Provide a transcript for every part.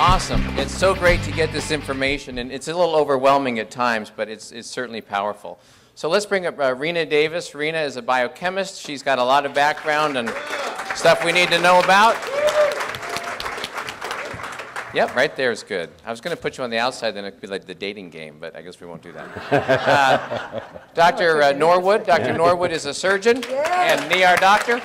Awesome. It's so great to get this information, and it's a little overwhelming at times, but it's certainly powerful. So let's bring up Rena Davis. Rena is a biochemist. She's got a lot of background and stuff we need to know about. Yep, right there is good. I was going to put you on the outside, then it'd be like the dating game, but I guess we won't do that. Dr. Norwood. Dr. Norwood is a surgeon and an ER doctor.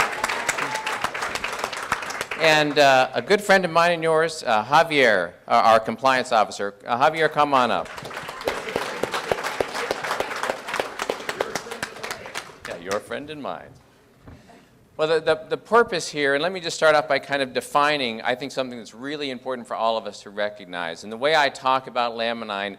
And a good friend of mine and yours, Javier, our compliance officer. Javier, come on up. Yeah, your friend and mine. Well, the purpose here, and let me just start off by kind of defining, I think, something that's really important for all of us to recognize. And the way I talk about Laminine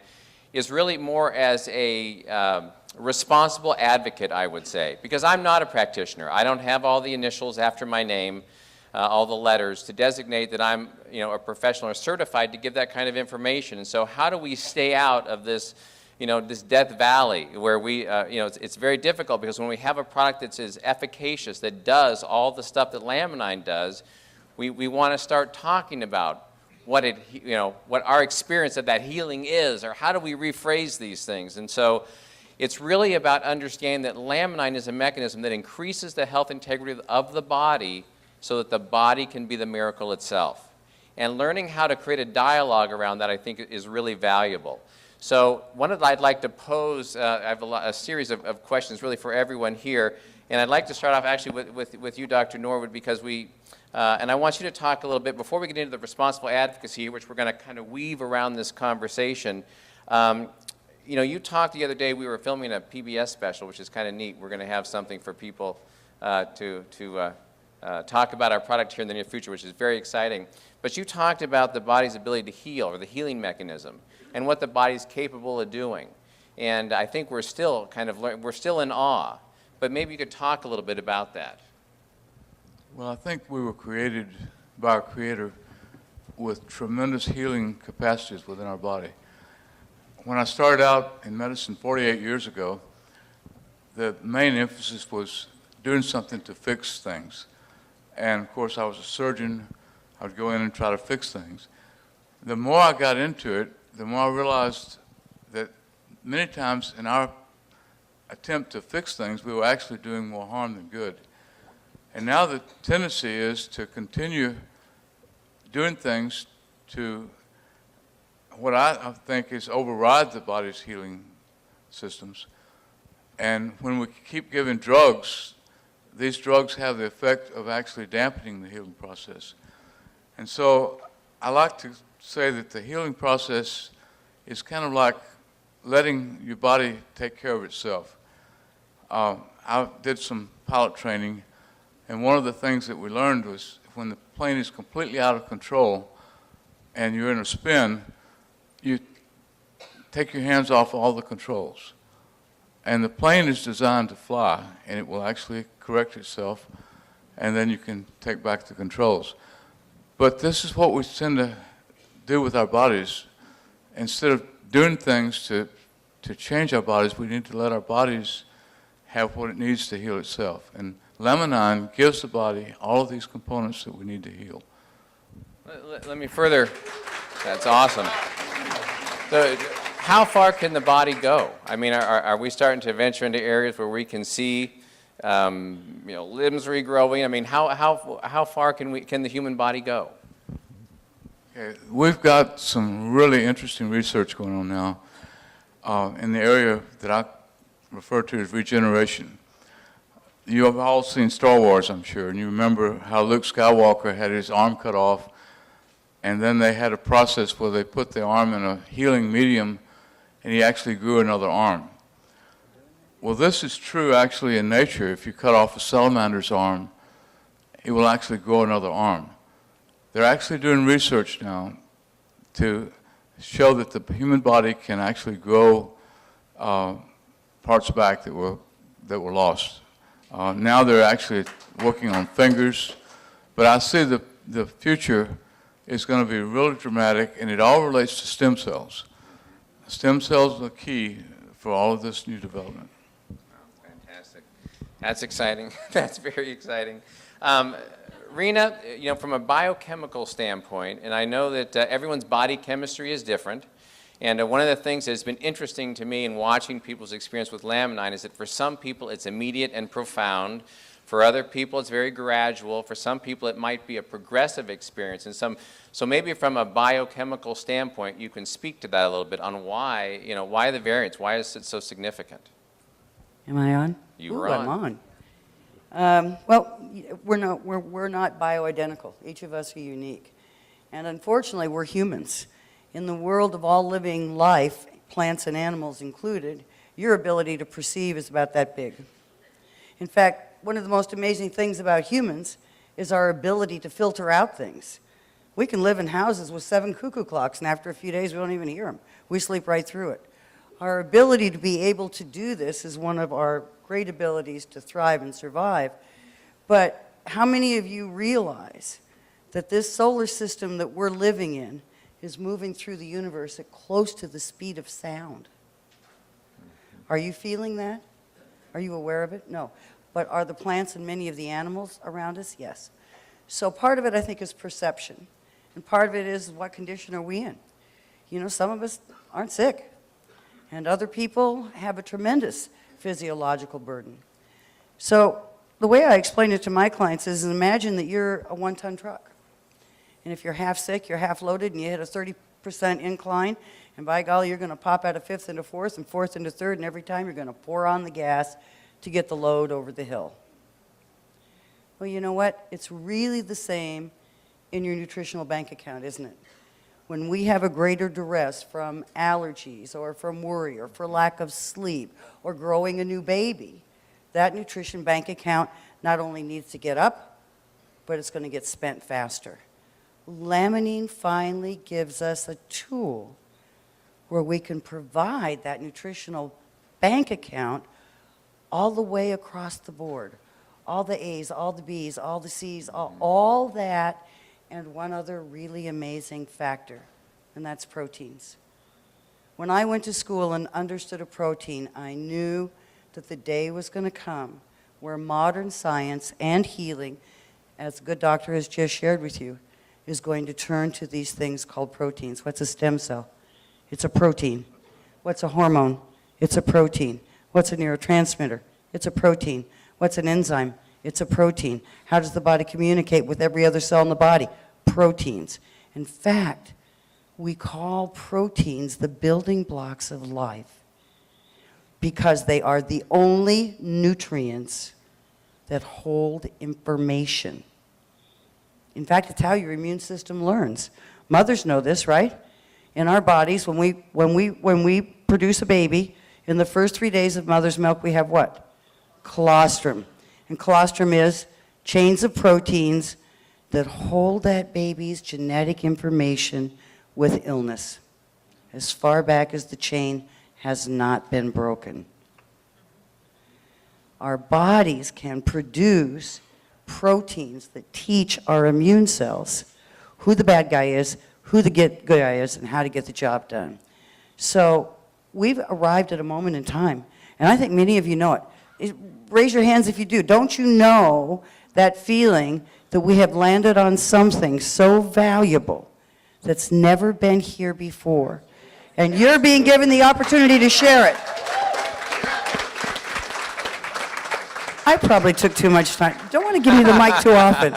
is really more as a responsible advocate, I would say, because I'm not a practitioner. I don't have all the initials after my name, all the letters to designate that I'm, a professional or certified to give that kind of information. And so how do we stay out of this, this death valley where we, it's very difficult, because when we have a product that's as efficacious, that does all the stuff that Laminine does, we want to start talking about what what our experience of that healing is, or how do we rephrase these things. And so it's really about understanding that Laminine is a mechanism that increases the health integrity of the body so that the body can be the miracle itself. And learning how to create a dialogue around that, I think, is really valuable. So one of I'd like to pose, I have a series of questions really for everyone here, and I'd like to start off actually with you, Dr. Norwood, because and I want you to talk a little bit, before we get into the responsible advocacy, which we're going to kind of weave around this conversation. You talked the other day, we were filming a PBS special, which is kind of neat. We're going to have something for people to talk about our product here in the near future, which is very exciting. But you talked about the body's ability to heal, or the healing mechanism, and what the body's capable of doing. And I think we're still we're still in awe. But maybe you could talk a little bit about that. Well, I think we were created by our Creator with tremendous healing capacities within our body. When I started out in medicine 48 years ago, the main emphasis was doing something to fix things. And of course, I was a surgeon. I would go in and try to fix things. The more I got into it, the more I realized that many times in our attempt to fix things, we were actually doing more harm than good. And now the tendency is to continue doing things to what I think is override the body's healing systems. And when we keep giving drugs, these drugs have the effect of actually dampening the healing process. And so I like to say that the healing process is kind of like letting your body take care of itself. I did some pilot training, and one of the things that we learned was when the plane is completely out of control and you're in a spin, you take your hands off all the controls. And the plane is designed to fly, and it will actually correct itself, and then you can take back the controls. But this is what we tend to do with our bodies. Instead of doing things to change our bodies, we need to let our bodies have what it needs to heal itself. And Laminine gives the body all of these components that we need to heal. Let me further, that's awesome. So, how far can the body go? I mean, are we starting to venture into areas where we can see, limbs regrowing? I mean, how far can the human body go? Okay, we've got some really interesting research going on now in the area that I refer to as regeneration. You have all seen Star Wars, I'm sure, and you remember how Luke Skywalker had his arm cut off, and then they had a process where they put the arm in a healing medium, and he actually grew another arm. Well, this is true actually in nature. If you cut off a salamander's arm, it will actually grow another arm. They're actually doing research now to show that the human body can actually grow parts back that were lost. Now they're actually working on fingers, but I see the future is going to be really dramatic, and it all relates to stem cells. Stem cells are the key for all of this new development. Fantastic. That's exciting. That's very exciting. Rena, from a biochemical standpoint, and I know that everyone's body chemistry is different, and one of the things that's been interesting to me in watching people's experience with Laminine is that for some people it's immediate and profound. For other people it's very gradual. For some people it might be a progressive experience. So maybe from a biochemical standpoint you can speak to that a little bit on why, why the variance, why is it so significant? Am I on? You were on. I'm on. Well, we're not bioidentical. Each of us are unique. And unfortunately, we're humans. In the world of all living life, plants and animals included, your ability to perceive is about that big. In fact, one of the most amazing things about humans is our ability to filter out things. We can live in houses with 7 cuckoo clocks, and after a few days, we don't even hear them. We sleep right through it. Our ability to be able to do this is one of our great abilities to thrive and survive. But how many of you realize that this solar system that we're living in is moving through the universe at close to the speed of sound? Are you feeling that? Are you aware of it? No. But are the plants and many of the animals around us? Yes. So part of it, I think, is perception. And part of it is what condition are we in? Some of us aren't sick. And other people have a tremendous physiological burden. So the way I explain it to my clients is imagine that you're a 1-ton truck. And if you're half sick, you're half loaded, and you hit a 30% incline, and by golly, you're going to pop out of 5th into 4th and 4th into 3rd, and every time you're going to pour on the gas to get the load over the hill. Well, you know what? It's really the same in your nutritional bank account, isn't it? When we have a greater duress from allergies or from worry or for lack of sleep or growing a new baby, that nutrition bank account not only needs to get up, but it's going to get spent faster. Laminine finally gives us a tool where we can provide that nutritional bank account all the way across the board. All the A's, all the B's, all the C's, all that, and one other really amazing factor, and that's proteins. When I went to school and understood a protein, I knew that the day was going to come where modern science and healing, as a good doctor has just shared with you, is going to turn to these things called proteins. What's a stem cell? It's a protein. What's a hormone? It's a protein. What's a neurotransmitter? It's a protein. What's an enzyme? It's a protein. How does the body communicate with every other cell in the body? Proteins. In fact, we call proteins the building blocks of life because they are the only nutrients that hold information. In fact, it's how your immune system learns. Mothers know this, right? In our bodies, when we produce a baby, in the first 3 days of mother's milk, we have what? Colostrum. And colostrum is chains of proteins that hold that baby's genetic information with illness, as far back as the chain has not been broken. Our bodies can produce proteins that teach our immune cells who the bad guy is, who the good guy is, and how to get the job done. So we've arrived at a moment in time, and I think many of you know it. Raise your hands if you do. Don't you know that feeling that we have landed on something so valuable that's never been here before? And you're being given the opportunity to share it. I probably took too much time. Don't want to give me the mic too often.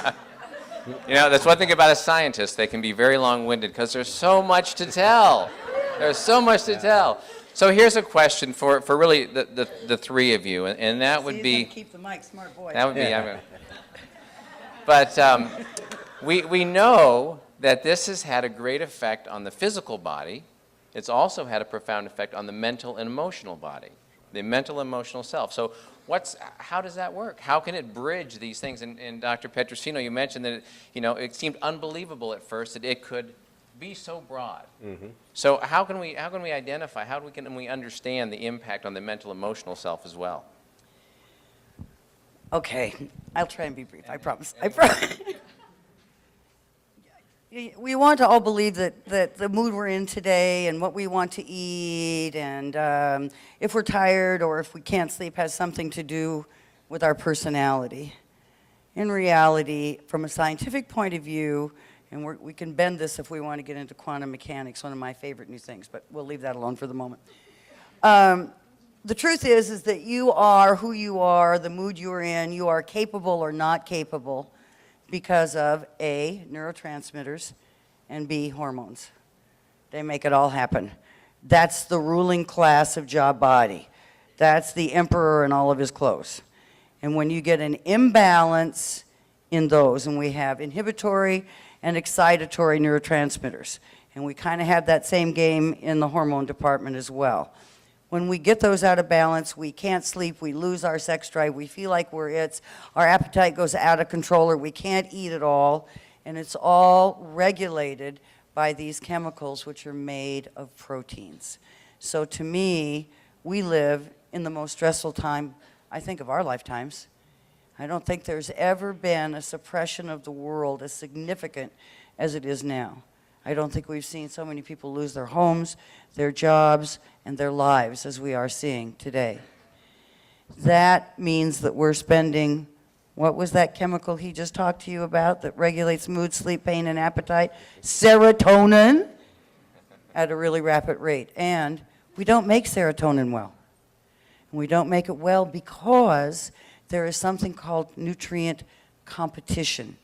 That's one thing about a scientist. They can be very long-winded because there's so much to tell. There's so much to tell. So here's a question for really the three of you, and that would be... Keep the mic, smart boy. That would be... But we know that this has had a great effect on the physical body. It's also had a profound effect on the mental and emotional body, the mental and emotional self. So how does that work? How can it bridge these things? And Dr. Petrosino, you mentioned that it seemed unbelievable at first that it could be so broad. Mm-hmm. So how can we identify? Can we understand the impact on the mental emotional self as well? Okay, I'll try and be brief. I promise. We want to all believe that the mood we're in today and what we want to eat and if we're tired or if we can't sleep has something to do with our personality. in reality, from a scientific point of view, and we can bend this if we want to get into quantum mechanics, one of my favorite new things, but we'll leave that alone for the moment. The truth is that you are who you are, the mood you're in, you are capable or not capable because of A, neurotransmitters, and B, hormones. They make it all happen. That's the ruling class of job body. That's the emperor in all of his clothes. And when you get an imbalance in those, and we have inhibitory and excitatory neurotransmitters, and we kind of have that same game in the hormone department as well. When we get those out of balance, we can't sleep, we lose our sex drive, we feel like our appetite goes out of control, or we can't eat at all, and it's all regulated by these chemicals which are made of proteins. So to me, we live in the most stressful time, I think, of our lifetimes. I don't think there's ever been a suppression of the world as significant as it is now. I don't think we've seen so many people lose their homes, their jobs, and their lives as we are seeing today. That means that we're spending, what was that chemical he just talked to you about that regulates mood, sleep, pain, and appetite? Serotonin, at a really rapid rate. And we don't make serotonin well. And we don't make it well because there is something called nutrient competition.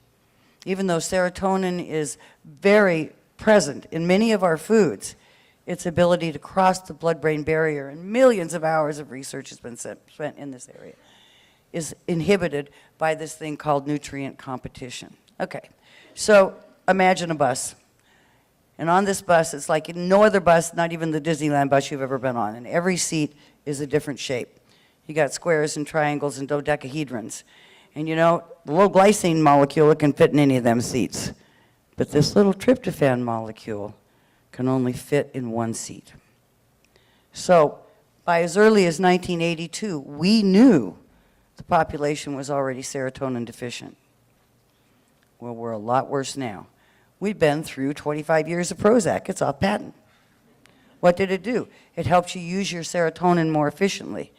Even though serotonin is very present in many of our foods, its ability to cross the blood-brain barrier, and millions of hours of research has been spent in this area, is inhibited by this thing called nutrient competition. Okay, so imagine a bus. And on this bus, it's like no other bus, not even the Disneyland bus you've ever been on, and every seat is a different shape. You got squares and triangles and dodecahedrons. And you know, the low glycine molecule, it can fit in any of them seats. But this little tryptophan molecule can only fit in one seat. So by as early as 1982, we knew the population was already serotonin deficient. Well, we're a lot worse now. We've been through 25 years of Prozac. It's off patent. What did it do? It helps you use your serotonin more efficiently.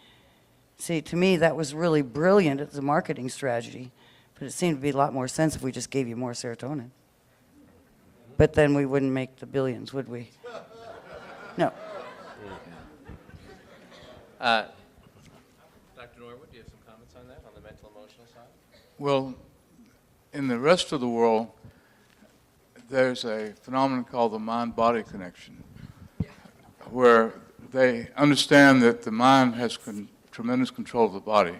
See, to me, that was really brilliant as a marketing strategy, but it seemed to be a lot more sense if we just gave you more serotonin. But then we wouldn't make the billions, would we? No. Dr. Norwood, do you have some comments on that, on the mental emotional side? Well, in the rest of the world, there's a phenomenon called the mind-body connection, where they understand that the mind has tremendous control of the body.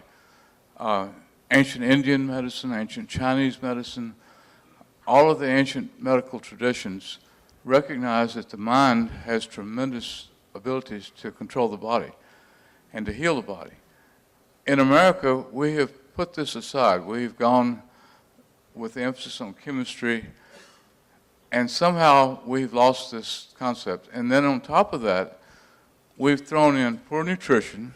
Ancient Indian medicine, ancient Chinese medicine, all of the ancient medical traditions recognize that the mind has tremendous abilities to control the body and to heal the body. In America, we have put this aside. We've gone with the emphasis on chemistry, and somehow we've lost this concept. And then on top of that, we've thrown in poor nutrition.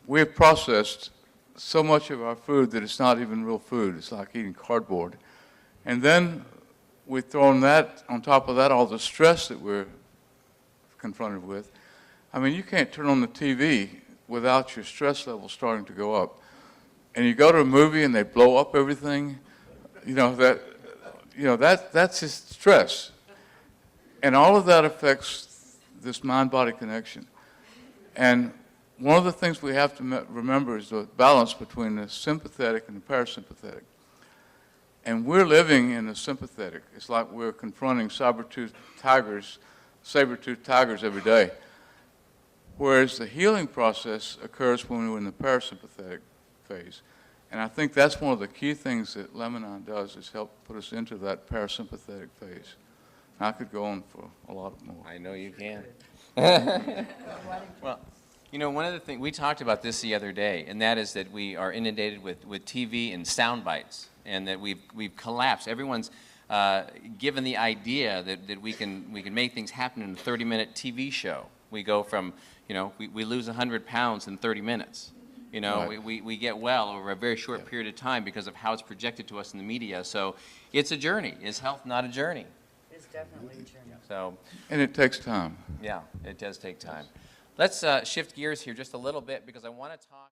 We've processed so much of our food that it's not even real food. It's like eating cardboard. And then we've thrown that, on top of that, all the stress that we're confronted with. I mean, you can't turn on the TV without your stress level starting to go up. And you go to a movie and they blow up everything, that's just stress. And all of that affects this mind-body connection. And one of the things we have to remember is the balance between the sympathetic and the parasympathetic. And we're living in the sympathetic. It's like we're confronting saber-toothed tigers every day. Whereas the healing process occurs when we're in the parasympathetic phase. And I think that's one of the key things that Laminine does, is help put us into that parasympathetic phase. And I could go on for a lot more. I know you can. Well, one of the things, we talked about this the other day, and that is that we are inundated with TV and sound bites, and that we've collapsed. Everyone's given the idea that we can make things happen in a 30-minute TV show. We go from, we lose 100 pounds in 30 minutes. Right. We get well over a very short period of time because of how it's projected to us in the media. So it's a journey. Is health not a journey? It's definitely a journey. So, And it takes time. yeah, it does take time. Let's shift gears here just a little bit because I want to talk.